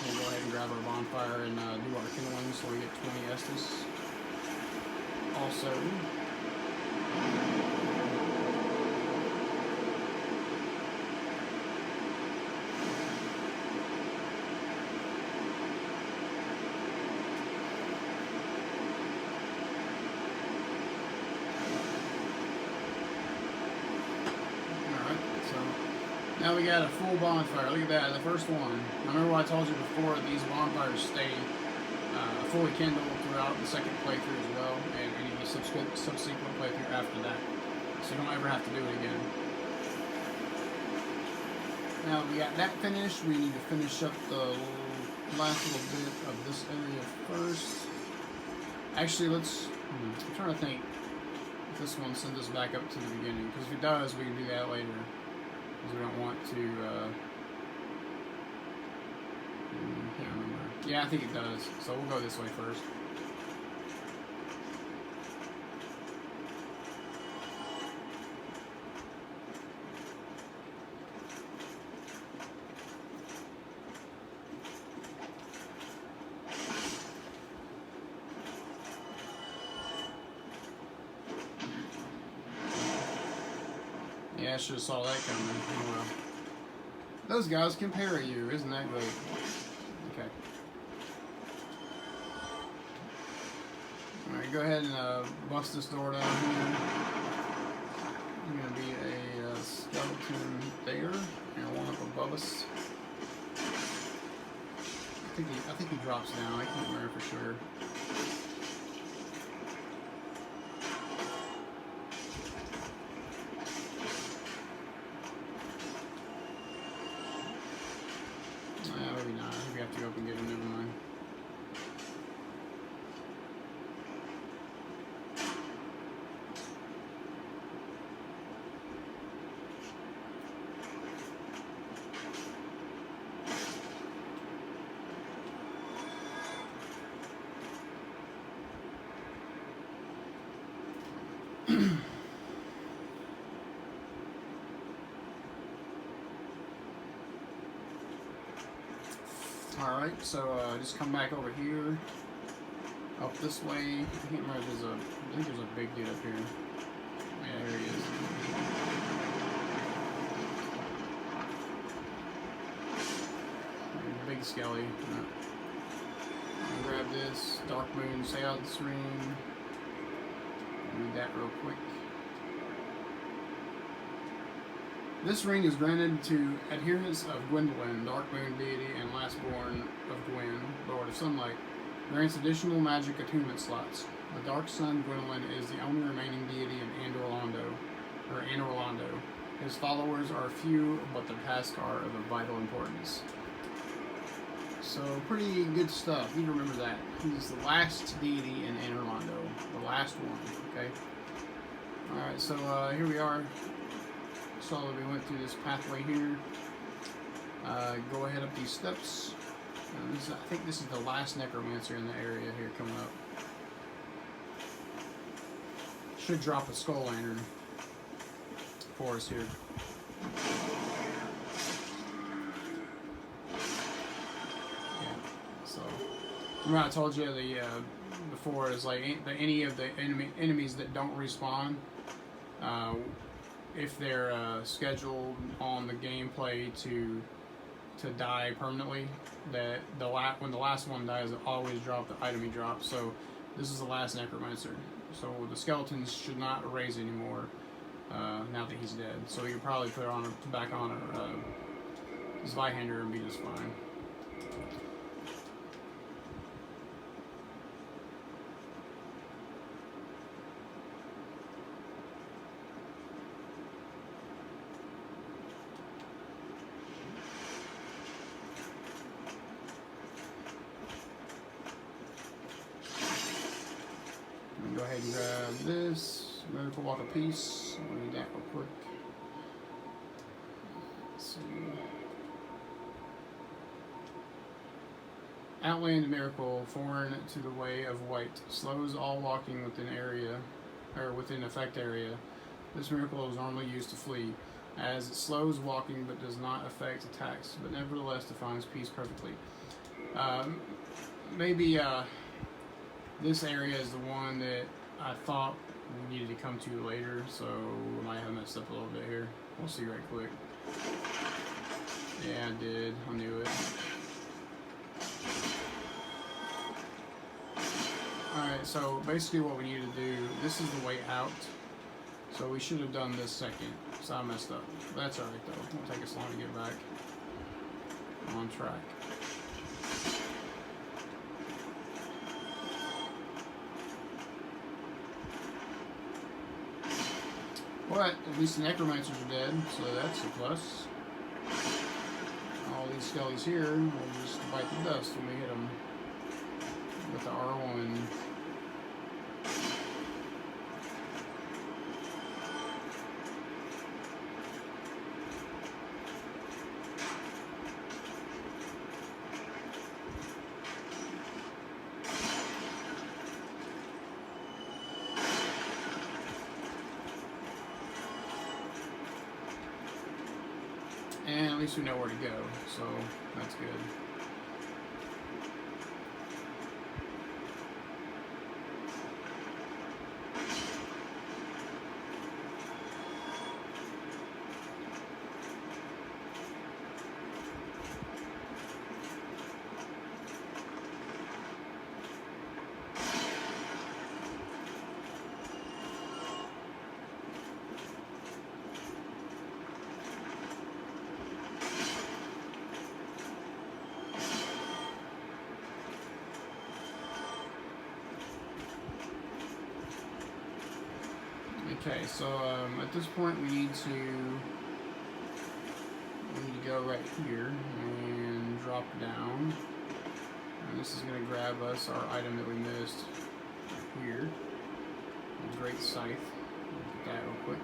We'll go ahead and grab our bonfire and do our kindling so we get 20 Estus. Also, now we got a full bonfire. Look at that, the first one. I remember what I told you before, these bonfires stay fully kindled throughout the second playthrough as well, and any subsequent playthrough after that. So you don't ever have to do it again. Now we got that finished, we need to finish up the last little bit of this area first. Actually, let's... I'm trying to think if this one sends us back up to the beginning, because if it does, we can do that later. Because we don't want to, can't remember. Yeah, I think it does. So we'll go this way first. Yeah, I should have saw that coming. Oh well. Those guys can parry you, isn't that great? Okay. Alright, go ahead and bust this door down here. There's gonna be a skeleton there, and one up above us. I think he drops down. I can't remember for sure. Maybe not. I think we have to go up and get him. Never mind. Alright, so just come back over here, up this way. I can't remember if there's I think there's a big dude up here. Yeah, here he is. Big skelly. Grab this, Dark Moon Seance Ring. Read that real quick. This ring is granted to adherents of Gwendolyn, Dark Moon deity and lastborn of Gwen, Lord of Sunlight. Grants additional magic attunement slots. The Dark Sun Gwendolyn is the only remaining deity in Anor Londo. His followers are few, but their tasks are of vital importance. So pretty good stuff. You remember that. He's the last deity in Anor Londo. The last one, okay? Alright, so here we are. So we went through this pathway here. Go ahead up these steps. I think this is the last necromancer in the area here coming up. Should drop a skull lantern for us here. Yeah. So remember I told you before is like any of the enemies that don't respawn. If they're scheduled on the gameplay to die permanently, that when the last one dies, it always drop the item he drops. So this is the last necromancer. So the skeletons should not raise anymore now that he's dead. So you can probably put back on a Zweihander and be just fine. Go ahead and grab this. Miracle Walk of Peace. I'll need that real quick. Let's see. Outland Miracle, foreign to the way of white. Slows all walking within area, or within effect area. This miracle is normally used to flee, as it slows walking but does not affect attacks, but nevertheless defines peace perfectly. Maybe this area is the one that I thought we needed to come to later, so I might have messed up a little bit here. We'll see right quick. Yeah, I did. I knew it. Alright, so basically what we need to do, this is the way out. So we should have done this second. So I messed up. That's alright though. It won't take us long to get back on track. But at least the necromancers are dead, so that's a plus. All these skellies here will just bite the dust when we hit them with the R1. And at least we know where to go, so that's good. Okay, so at this point we need to go right here and drop down, and this is going to grab us our item that we missed right here. A great scythe. Look at that real quick.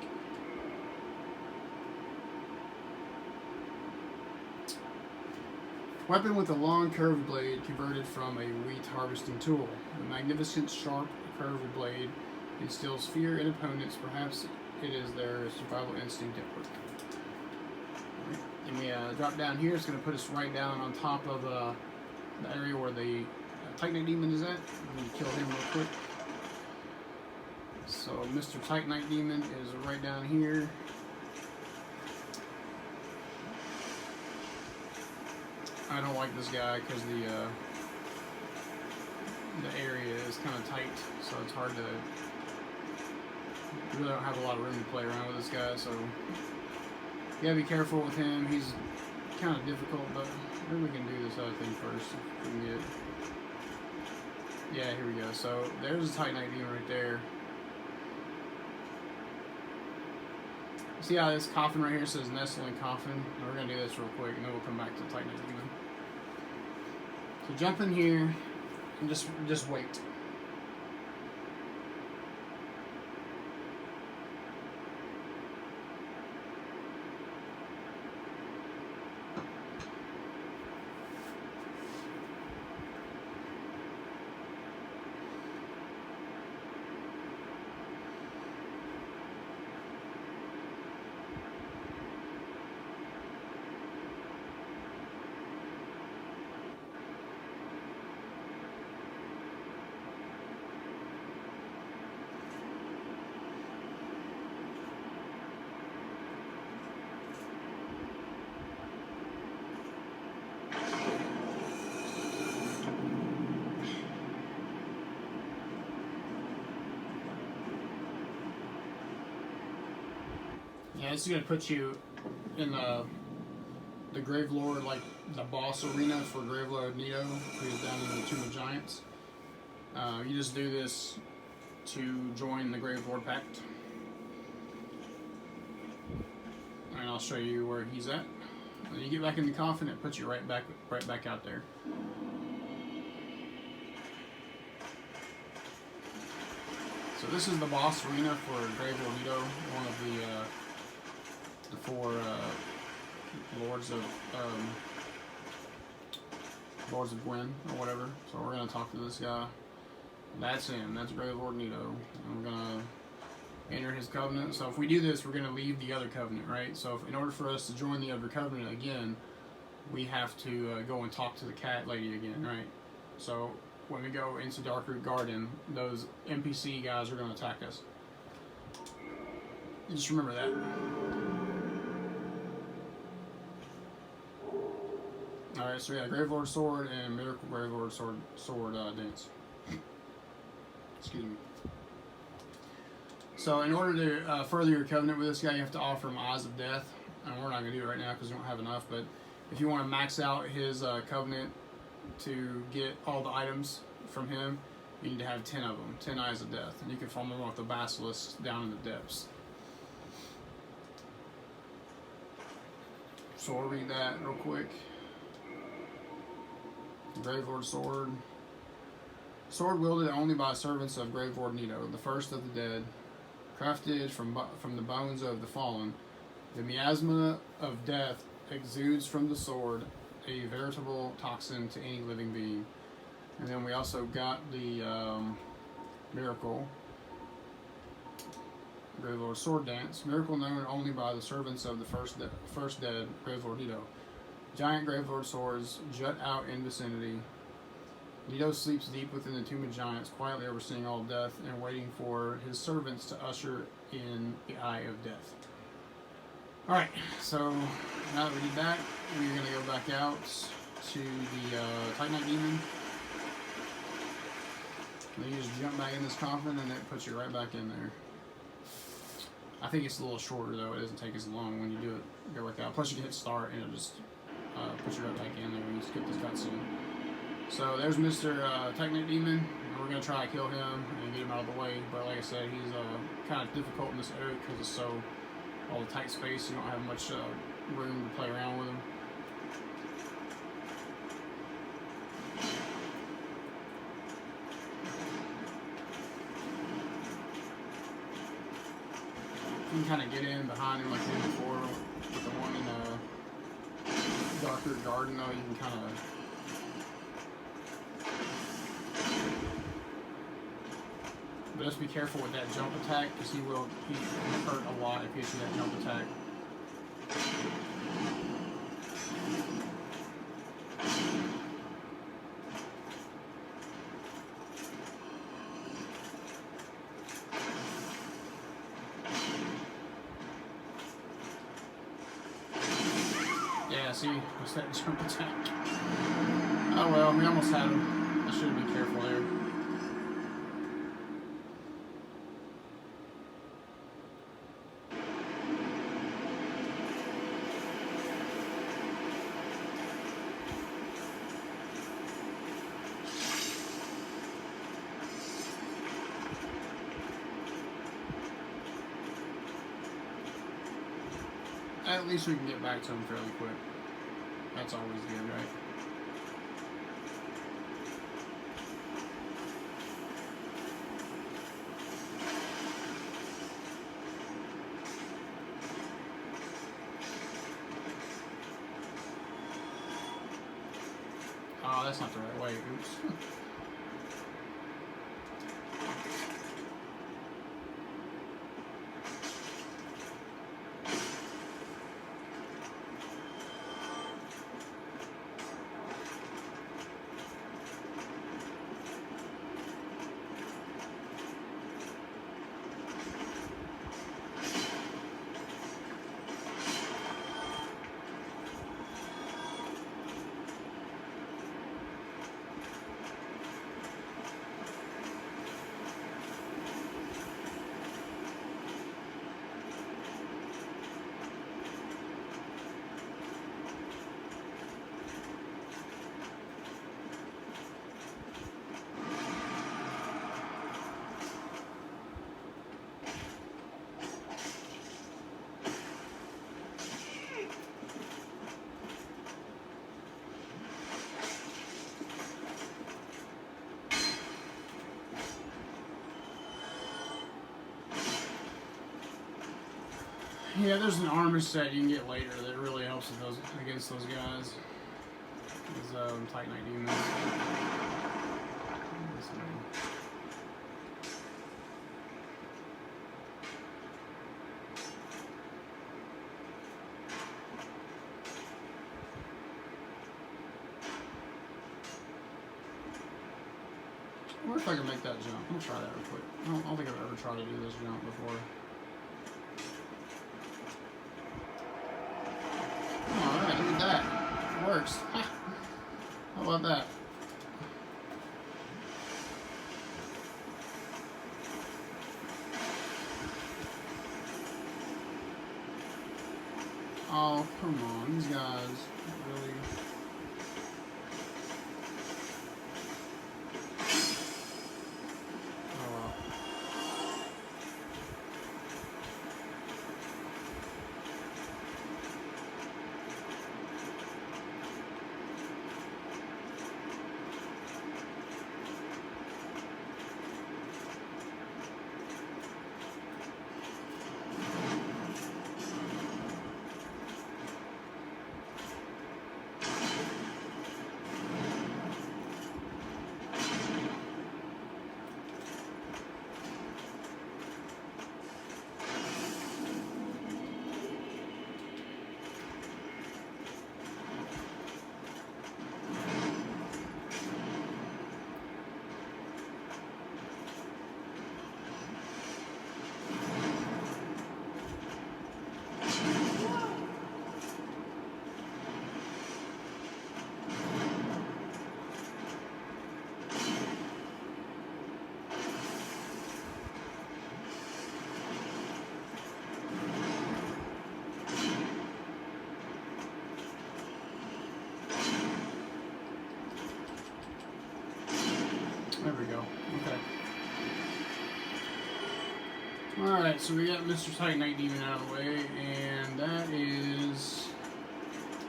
Weapon with a long curved blade converted from a wheat harvesting tool. The magnificent sharp curved blade instills fear in opponents. Perhaps it is their survival instinct at work. Right. And we drop down here. It's going to put us right down on top of the area where the Titanite Demon is at. I'm going to kill him real quick. So Mr. Titanite Demon is right down here. I don't like this guy because the area is kind of tight, so it's hard to. You really don't have a lot of room to play around with this guy, so you gotta be careful with him. He's kind of difficult, but maybe we can do this other thing first if we can get. Yeah, here we go. So there's a Titanite Demon right there. See how this coffin right here says Nestling Coffin? Now we're going to do this real quick, and then we'll come back to the Titanite Demon. So jump in here, and just wait. Yeah, this is going to put you in the Grave Lord, like the boss arena for Grave Lord Nito, who's down in the Tomb of Giants. You just do this to join the Grave Lord Pact. And I'll show you where he's at. When you get back in the coffin, it puts you right back out there. So this is the boss arena for Grave Lordido, one of the four lords of Gwyn or whatever. So we're gonna talk to this guy. That's him. That's Grave Lordido, and we're gonna enter his covenant. So if we do this, we're gonna leave the other covenant, right? So in order for us to join the other covenant again, we have to go and talk to the cat lady again, right? So when we go into Darkroot Garden, those NPC guys are going to attack us. Just remember that. Alright, so yeah, Gravelord Sword and Miracle Gravelord Sword dance. Excuse me. So in order to further your covenant with this guy, you have to offer him Eyes of Death. And we're not going to do it right now because we don't have enough, but if you want to max out his covenant to get all the items from him, you need to have 10 of them, 10 Eyes of Death. And you can farm them with the Basilisk down in the depths. So I'll read that real quick. Gravelord Sword. Sword wielded only by servants of Grave Lordido, the first of the dead, crafted from the bones of the fallen. The miasma of death exudes from the sword, a veritable toxin to any living being. And then we also got the Miracle Gravelord Sword Dance. Miracle known only by the servants of the first dead Grave Lordido. Giant Gravelord swords jut out in vicinity. Lido sleeps deep within the tomb of giants, quietly overseeing all death and waiting for his servants to usher in the Eye of Death. Alright, so now that we did that, we're going to go back out to the Titanite Demon. Then you just jump back in this coffin and it puts you right back in there. I think it's a little shorter though, it doesn't take as long when you do it, go back out. Plus you can hit start and it'll just put you right back in there when you skip this cutscene. So there's Mr. Titanite Demon, and we're going to try to kill him and get him out of the way. But like I said, he's kind of difficult in this area because it's so all the tight space. You don't have much room to play around with him. You can kind of get in behind him like we did before with the one in Darkroot Garden, though. You can kind of... But just be careful with that jump attack, because he will hurt a lot if he hits you that jump attack. Yeah, see, what's that jump attack? Oh well, we almost had him. I should have been careful there. At least we can get back to him fairly quick. That's always good, right? Oh, that's not the right way. Oops. Yeah, there's an armor set you can get later that really helps with those, against those guys. Those Titanite demons. This way. I wonder if I can make that jump. I'm gonna try that real quick. I don't think I've ever tried to do this jump before. Alright, look at that. It works. How about that? Oh, come on. These guys really... Oh, well. There we go. Okay. Alright, so we got Mr. Titanite Demon out of the way, and that is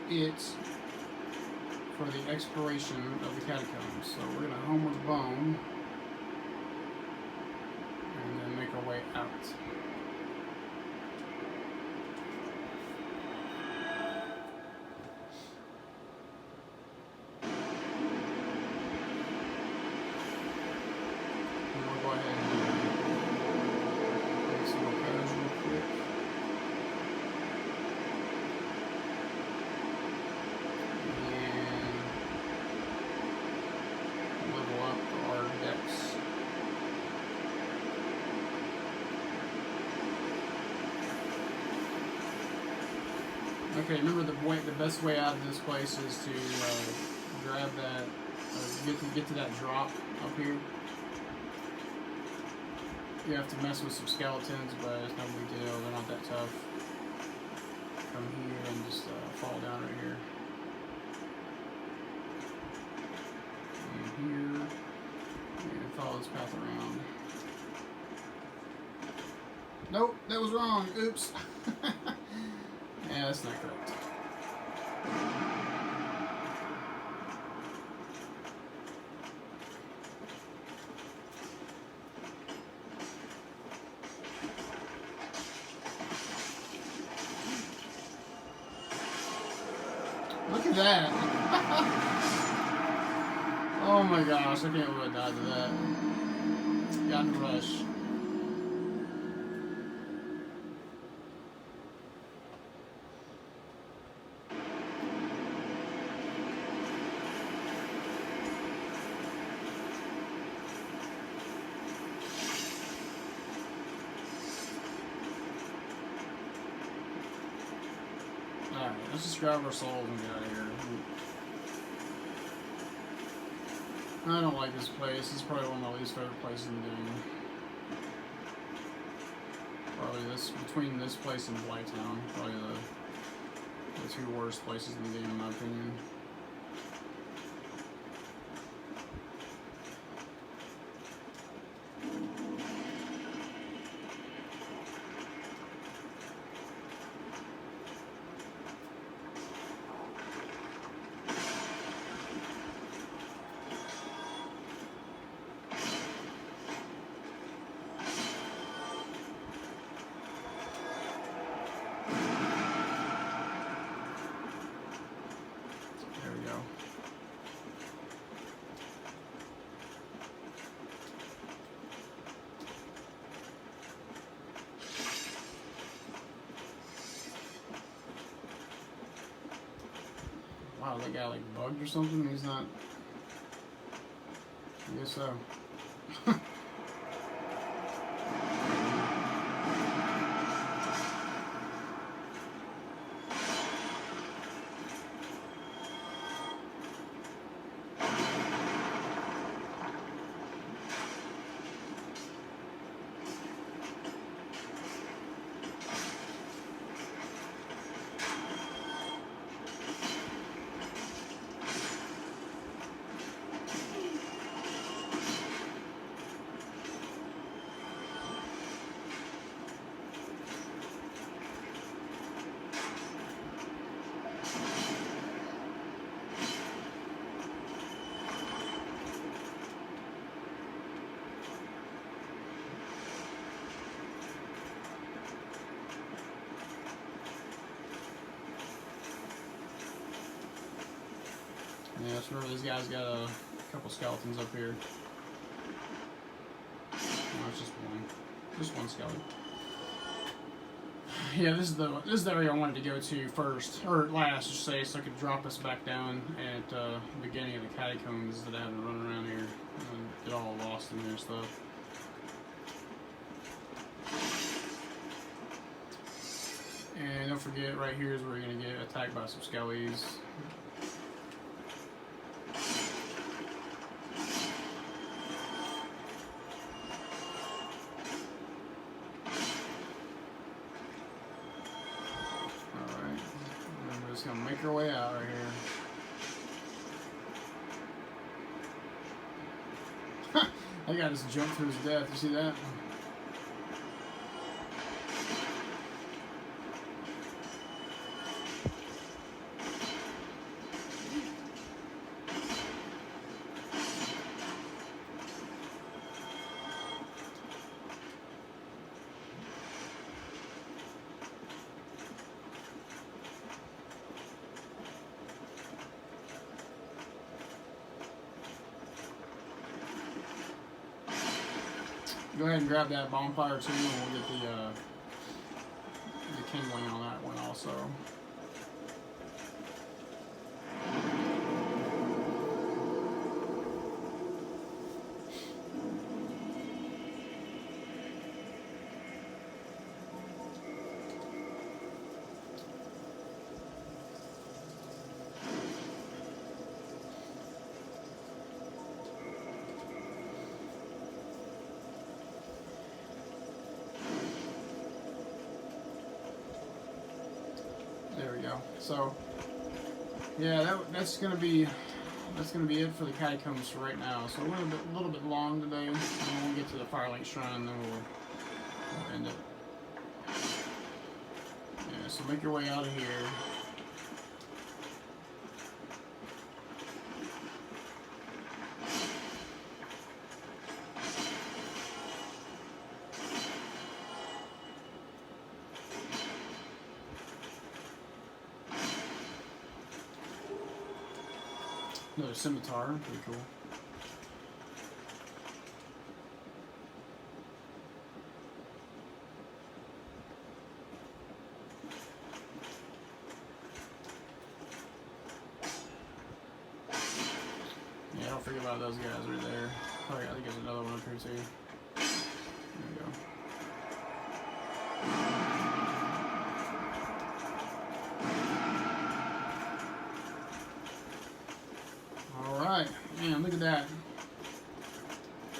it for the exploration of the catacombs. So we're going to Homeward Bone and then make our way out. Go ahead and make some repairs real quick. And level up our decks. Okay, remember the best way out of this place is to grab that, get to that drop up here. You have to mess with some skeletons, but it's no big deal. They're not that tough. Come here and just fall down right here. And here. And follow this path around. Nope, that was wrong. Oops. Yeah, that's not correct. Look at that. Oh my gosh, I can't believe I died to that. Got in a rush. Alright, let's just grab our souls and get out of here. I don't like this place. It's probably one of my least favorite places in the game. Probably between this place and Blighttown, probably the two worst places in the game in my opinion. Wow, that guy like bugged or something? He's not. I guess so. Yeah, so remember these guys got a couple skeletons up here. No, it's just one skeleton. Yeah, this is the area I wanted to go to first, or last, I should say, so I could drop us back down at the beginning of the catacombs that I had to run around here and get all lost in there and stuff. And don't forget, right here is where you're gonna get attacked by some skellies. Just gonna make our way out right here. That guy just jumped to his death. You see that? Go ahead and grab that bonfire too, and we'll get the kindling on that one also. There we go. So, yeah, that's gonna be it for the catacombs for right now. So a little bit long today. And when we get to the Firelight Shrine, then we'll end it. Yeah. So make your way out of here. Another scimitar, pretty cool. Yeah, don't forget about those guys right there. Oh yeah, I think there's another one up here too. There we go. Alright, man, look at that.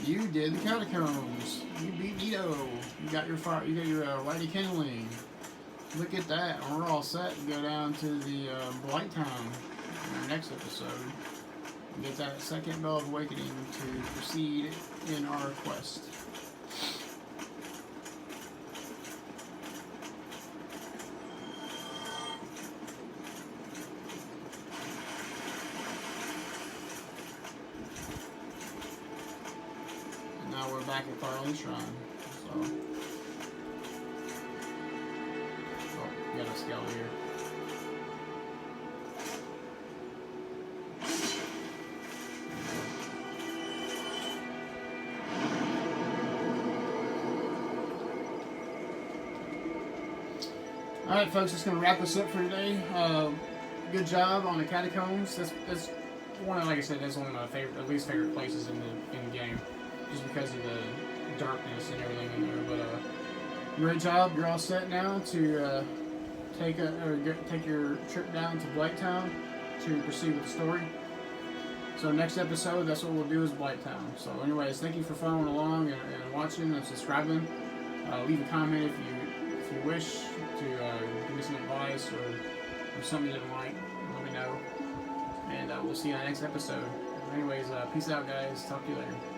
You did the catacombs. You beat Nito. You got your fire. You got your lighty kindling. Look at that. And we're all set to go down to the Blight Town in our next episode. And get that second Bell of Awakening to proceed in our quest. Now we're back at Firelight Shrine. So, oh, we got a scout here. Alright folks, that's going to wrap us up for today. good job on the catacombs. That's one of, like I said, that's one of my favorite, at least favorite places in the game, just because of the darkness and everything in there. But great job. You're all set now to take your trip down to Blighttown to proceed with the story. So next episode, that's what we'll do is Blighttown. So anyways, thank you for following along and watching and subscribing. Leave a comment if you wish to give me some advice or something you didn't like. Let me know. And we'll see you on the next episode. Anyways, peace out, guys. Talk to you later.